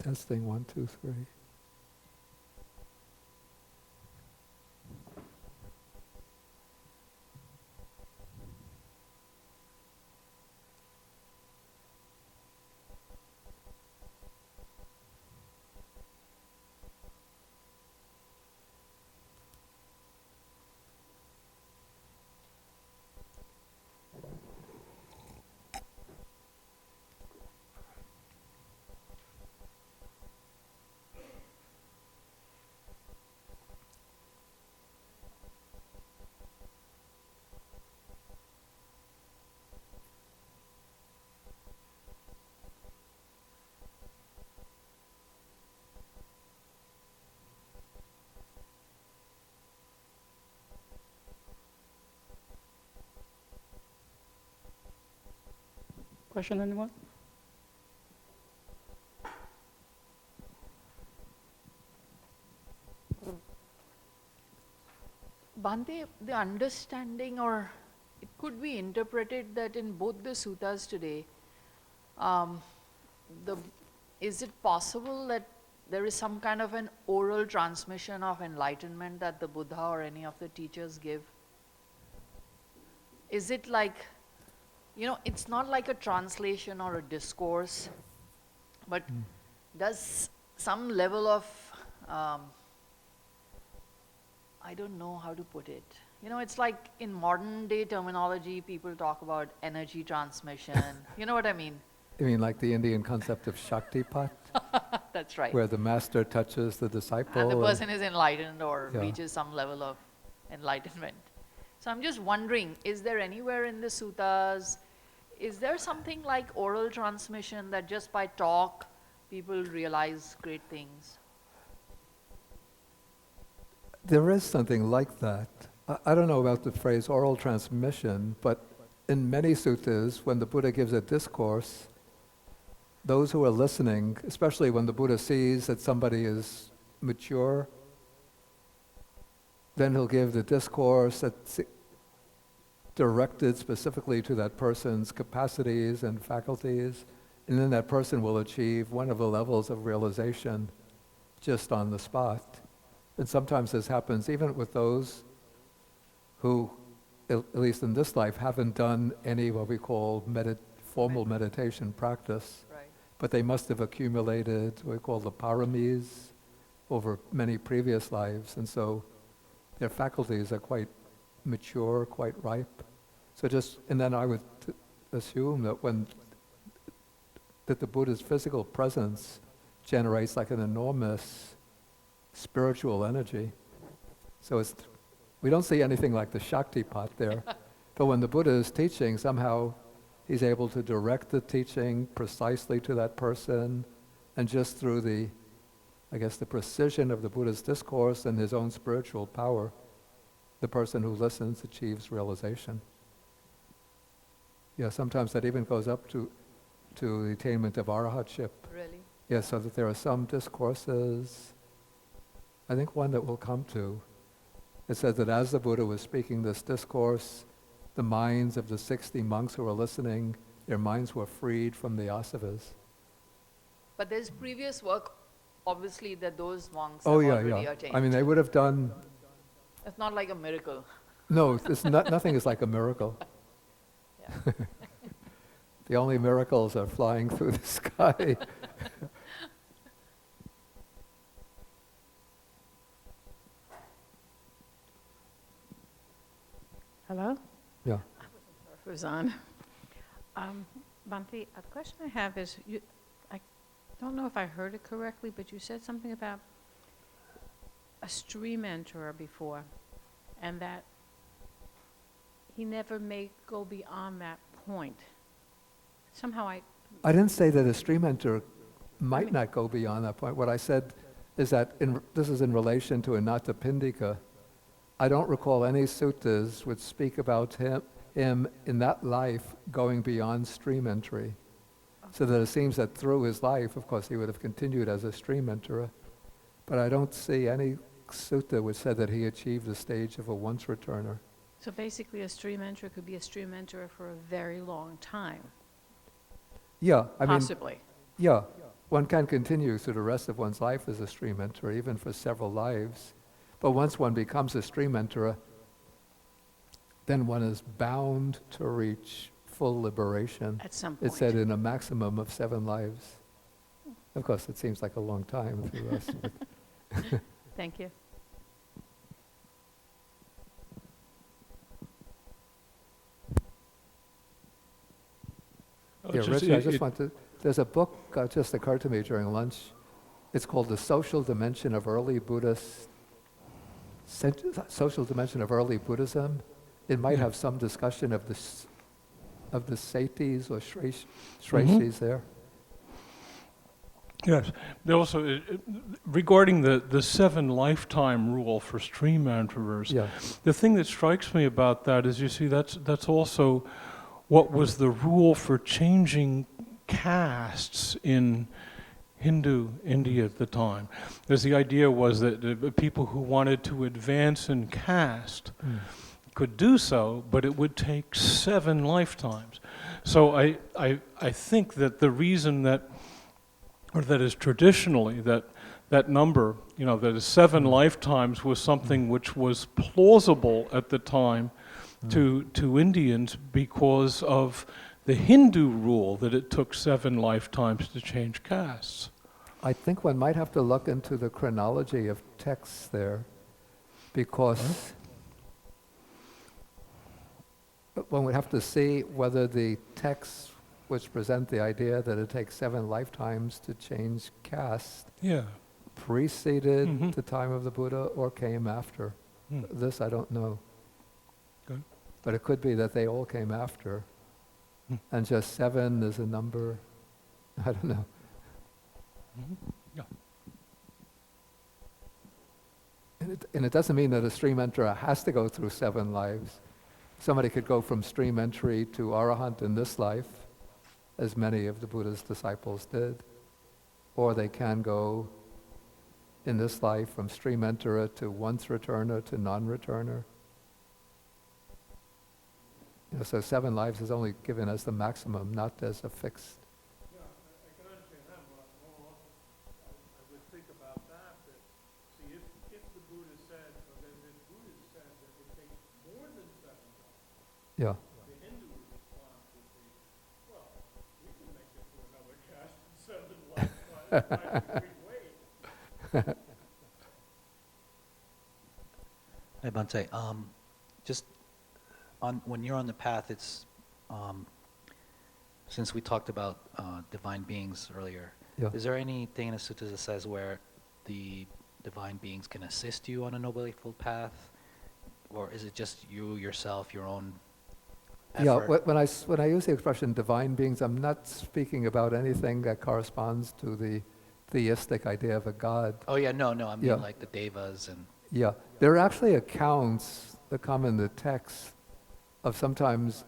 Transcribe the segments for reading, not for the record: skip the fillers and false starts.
Testing 1, 2, 3. Question, anyone? Bhante, the understanding, or it could be interpreted that in both the suttas today, is it possible that there is some kind of an oral transmission of enlightenment that the Buddha or any of the teachers give? Is it like, it's not like a translation or a discourse, but does some level of, I don't know how to put it. It's like in modern day terminology, people talk about energy transmission. You know what I mean? You mean like the Indian concept of Shaktipat? That's right. Where the master touches the disciple. And the person is enlightened or Yeah. reaches some level of enlightenment. So I'm just wondering, is there anywhere in the suttas, is there something like oral transmission that just by talk, people realize great things? There is something like that. I don't know about the phrase oral transmission, but in many suttas, when the Buddha gives a discourse, those who are listening, especially when the Buddha sees that somebody is mature, then he'll give the discourse that's directed specifically to that person's capacities and faculties, and then that person will achieve one of the levels of realization just on the spot. And sometimes this happens even with those who, at least in this life, haven't done any what we call formal meditation practice. Right. But they must have accumulated what we call the paramis over many previous lives. And so their faculties are quite mature, quite ripe. And then I would assume that the Buddha's physical presence generates like an enormous spiritual energy. So we don't see anything like the Shaktipat there. But when the Buddha is teaching, somehow he's able to direct the teaching precisely to that person, and just through the precision of the Buddha's discourse and his own spiritual power, the person who listens achieves realization. Yeah, sometimes that even goes up to the attainment of arahantship. Really? Yeah, so that there are some discourses, I think one that we'll come to, it says that as the Buddha was speaking this discourse, the minds of the 60 monks who were listening, their minds were freed from the asavas. But there's previous work, obviously, that those monks Oh have yeah, already yeah. attained. I mean, they would have done. It's not like a miracle. No, nothing is like a miracle. Yeah. The only miracles are flying through the sky. Hello? Yeah. It was on. Bhante, a question I have is, I don't know if I heard it correctly, but you said something about a stream enterer before, and that he never may go beyond that point. Somehow I didn't say that a stream enterer might not go beyond that point. What I said is that this is in relation to Anathapindika. I don't recall any suttas which speak about him in that life going beyond stream entry. So that it seems that through his life, of course, he would have continued as a stream enterer. But I don't see any sutta which said that he achieved the stage of a once returner. So basically a stream enterer could be a stream enterer for a very long time. Yeah, I mean, Possibly. yeah. one can continue through the rest of one's life as a stream enterer, even for several lives. But once one becomes a stream enterer, then one is bound to reach full liberation. At some point. It said in a maximum of 7 lives. Of course, it seems like a long time to us. But Thank you. yeah, Rich, I just want to, there's a book just occurred to me during lunch. It's called The Social Dimension of Early Buddhist, Social Dimension of Early Buddhism. It might have some discussion of the satis or shreshis there. Yes. There also, regarding the 7 lifetime rule for stream enterers, Yeah. the thing that strikes me about that is, you see, that's also what was the rule for changing castes in Hindu India at the time. There's the idea was that people who wanted to advance in caste could do so, but it would take 7 lifetimes. So I think that the reason that, or that is traditionally, that number, that is 7 lifetimes, was something which was plausible at the time to Indians because of the Hindu rule that it took 7 lifetimes to change castes. I think one might have to look into the chronology of texts there, because one would have to see whether the texts which present the idea that it takes 7 lifetimes to change caste Yeah. preceded the time of the Buddha or came after. This I don't know. Good. But it could be that they all came after, and just 7 is a number, I don't know. Yeah. And it doesn't mean that a stream enterer has to go through 7 lives. Somebody could go from stream entry to arahant in this life, as many of the Buddha's disciples did. Or they can go in this life from stream enterer to once returner to non-returner. So 7 lives is only given as the maximum, not as a fixed. Yeah, I can understand that, but more often I would think about that, see, if the Buddha said, or that if Buddha said that it takes more than 7 lives, Yeah. the Hindu response would be, well, we can make it to another caste in 7 lifetimes, why do we wait? Hey, Bhante, just when you're on the path, it's, since we talked about divine beings earlier, Yeah. is there anything in the suttas that says where the divine beings can assist you on a Noble Eightfold Path? Or is it just you, yourself, your own effort? Yeah, when I use the expression divine beings, I'm not speaking about anything that corresponds to the theistic idea of a god. Oh yeah, no, I mean Yeah. like the devas and... Yeah, there are actually accounts that come in the text of sometimes,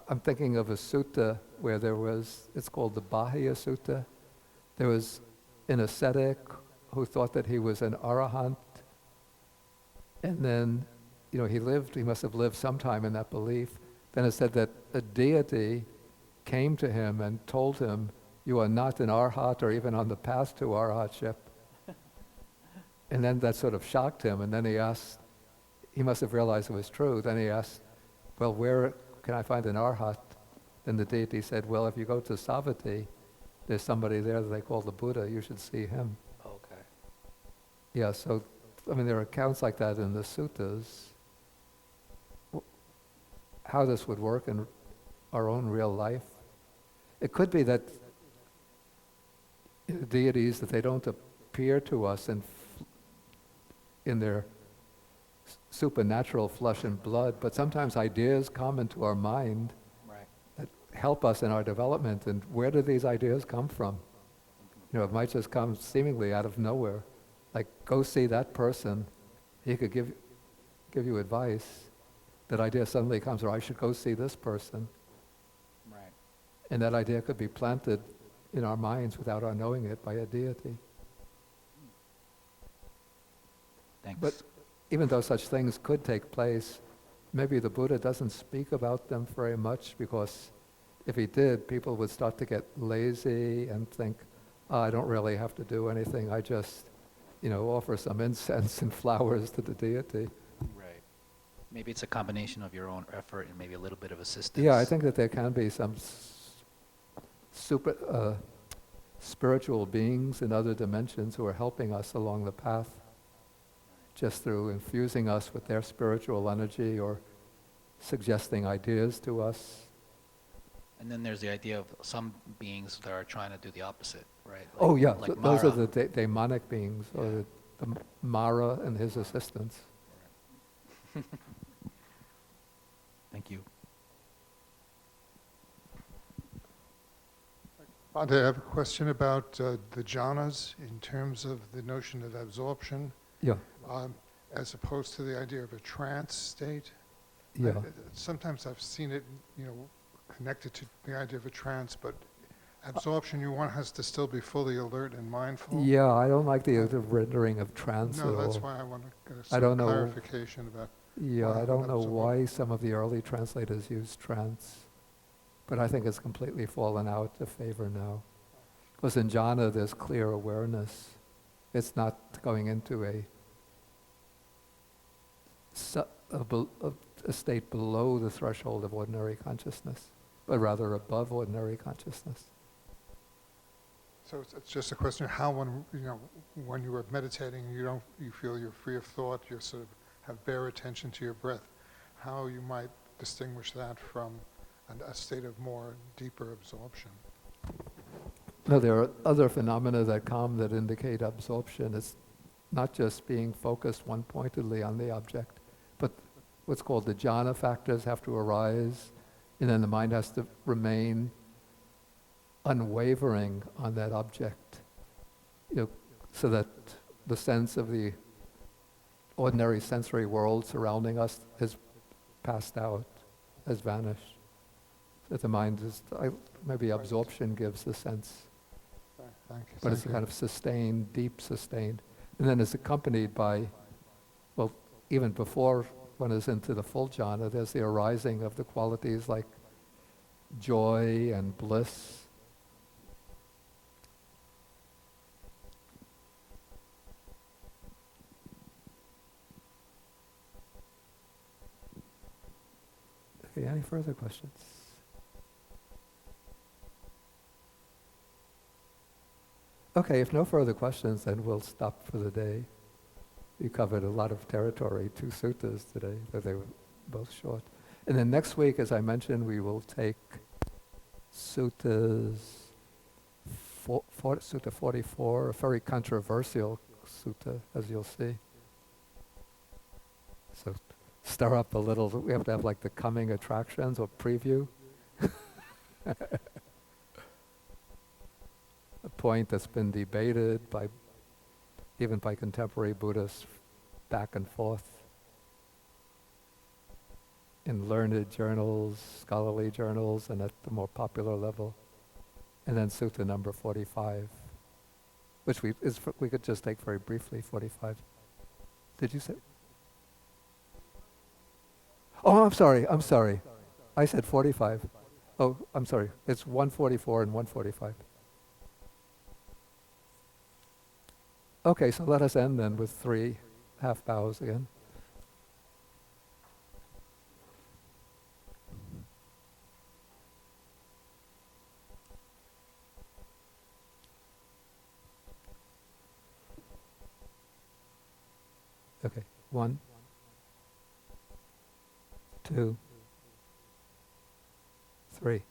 I'm thinking of a sutta where it's called the Bahya Sutta. There was an ascetic who thought that he was an arahant, and then, he must have lived sometime in that belief. Then it said that a deity came to him and told him, "You are not an arhat or even on the path to arahantship." And then that sort of shocked him, and then he must have realized it was true. Then he asked, "Well, where can I find an arhat?" Then the deity said, "Well, if you go to Savatthi, there's somebody there that they call the Buddha. You should see him." Okay. Yeah, so, there are accounts like that in the suttas. How this would work in our own real life. It could be that deities, that they don't appear to us in their supernatural flesh and blood, but sometimes ideas come into our mind Right. that help us in our development. And where do these ideas come from? It might just come seemingly out of nowhere. Like, go see that person. He could give you advice. That idea suddenly comes, or I should go see this person. Right. And that idea could be planted in our minds without our knowing it by a deity. Thanks. But even though such things could take place, maybe the Buddha doesn't speak about them very much because if he did, people would start to get lazy and think, "Oh, I don't really have to do anything. I just, offer some incense and flowers to the deity." Right. Maybe it's a combination of your own effort and maybe a little bit of assistance. Yeah, I think that there can be some super spiritual beings in other dimensions who are helping us along the path, just through infusing us with their spiritual energy or suggesting ideas to us. And then there's the idea of some beings that are trying to do the opposite, right? Oh yeah, like those are Mara. the demonic beings, or Yeah. the Mara and his assistants. Thank you. I have a question about the jhanas in terms of the notion of absorption, Yeah, as opposed to the idea of a trance state. yeah. Sometimes I've seen it, connected to the idea of a trance, but absorption, one has to still be fully alert and mindful. Yeah, I don't like the rendering of trance No, at that's all. why I want to get a I sort don't of know. clarification about. Yeah, why I don't know absorb- why some of the early translators used trance, but I think it's completely fallen out of favor now. Because in jhana, there's clear awareness. It's not going into a state below the threshold of ordinary consciousness, but rather above ordinary consciousness. So it's just a question of how when you are meditating, you feel you're free of thought, you sort of have bare attention to your breath, how you might distinguish that from a state of more deeper absorption. No, there are other phenomena that come that indicate absorption. It's not just being focused one-pointedly on the object, but what's called the jhana factors have to arise, and then the mind has to remain unwavering on that object, so that the sense of the ordinary sensory world surrounding us has passed out, has vanished. That the mind is, maybe absorption gives the sense. Thank you. But it's Thank kind of sustained, deep sustained. And then it's accompanied by, well, even before one is into the full jhana, there's the arising of the qualities like joy and bliss. Okay, any further questions? Okay, if no further questions, then we'll stop for the day. We covered a lot of territory, 2 suttas today, though they were both short. And then next week, as I mentioned, we will take suttas, Sutta 44, a very controversial sutta, as you'll see. So stir up a little, we have to have like the coming attractions or preview. A point that's been debated even by contemporary Buddhists back and forth in learned journals, scholarly journals, and at the more popular level. And then Sutta number 45, which we could just take very briefly, 45. Did you say? Oh, I'm sorry. I said 45. Oh, I'm sorry. It's 144 and 145. Okay, so let us end then with 3 half bows again. Okay, 1, 2, 3.